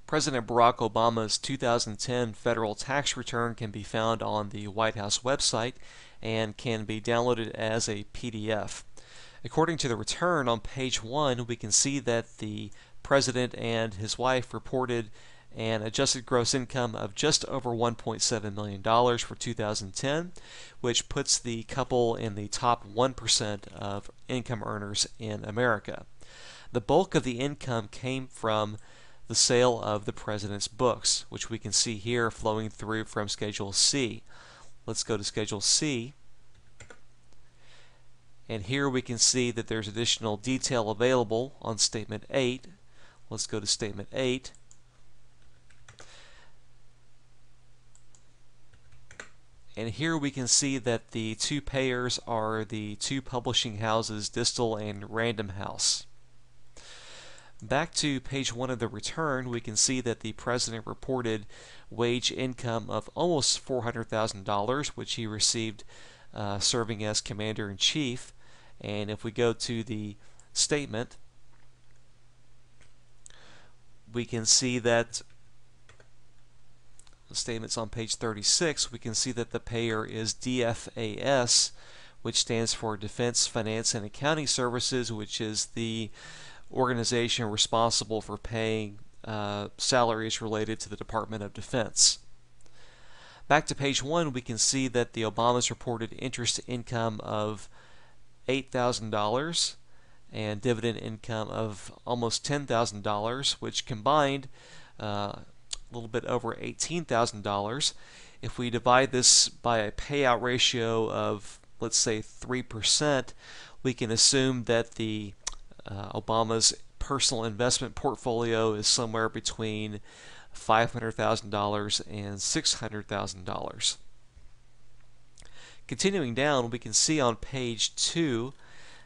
President Barack Obama's 2010 federal tax return can be found on the White House website and can be downloaded as a PDF. According to the return on page 1, we can see that the president and his wife reported an adjusted gross income of just over $1.7 million for 2010, which puts the couple in the top 1% of income earners in America. The bulk of the income came from the sale of the president's books, which we can see here flowing through from Schedule C. Let's go to Schedule C. And here we can see that there's additional detail available on Statement 8. Let's go to Statement 8. And here we can see that the two payers are the two publishing houses, Distal and Random House. Back to page 1 of the return, we can see that the president reported wage income of almost $400,000, which he received serving as Commander-in-Chief. And if we go to the statement, we can see that the statement's on page 36. We can see that the payer is DFAS, which stands for Defense Finance and Accounting Services, which is the organization responsible for paying salaries related to the Department of Defense. Back to page 1, we can see that the Obamas reported interest income of $8,000 and dividend income of almost $10,000, which combined a little bit over $18,000. If we divide this by a payout ratio of, let's say, 3%, we can assume that the Obama's personal investment portfolio is somewhere between $500,000 and $600,000. Continuing down, we can see on page 2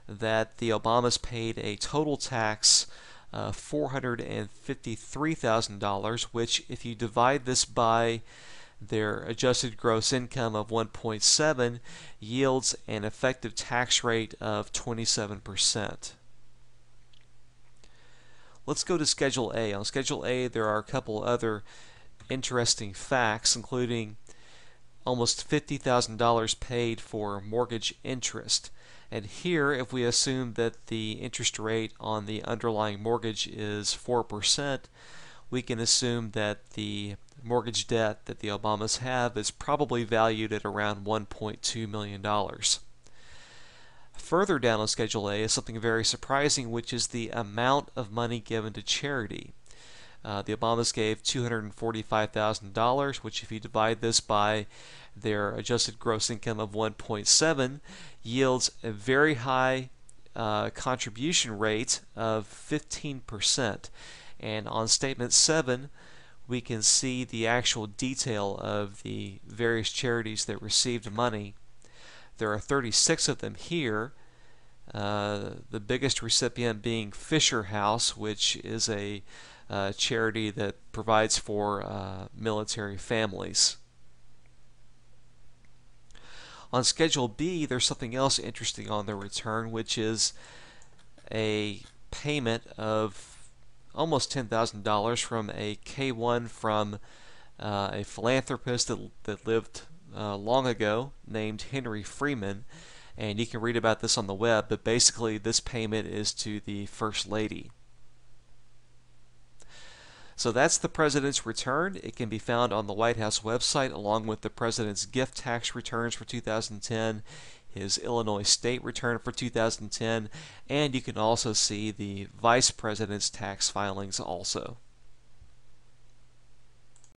that the Obamas paid a total tax of $453,000, which, if you divide this by their adjusted gross income of 1.7, yields an effective tax rate of 27%. Let's go to Schedule A. On Schedule A, there are a couple other interesting facts, including almost $50,000 paid for mortgage interest. And here, if we assume that the interest rate on the underlying mortgage is 4%, we can assume that the mortgage debt that the Obamas have is probably valued at around $1.2 million. Further down on Schedule A is something very surprising, which is the amount of money given to charity. The Obamas gave $245,000, which, if you divide this by their adjusted gross income of 1.7, yields a very high contribution rate of 15%. And on Statement 7, we can see the actual detail of the various charities that received money. There are 36 of them here, the biggest recipient being Fisher House, which is a charity that provides for military families. On Schedule B, there's something else interesting on the return, which is a payment of almost $10,000 from a K-1 from a philanthropist that lived long ago named Henry Freeman, and you can read about this on the web, but basically this payment is to the First Lady. So that's the President's return. It can be found on the White House website along with the President's gift tax returns for 2010, his Illinois state return for 2010, and you can also see the Vice President's tax filings also.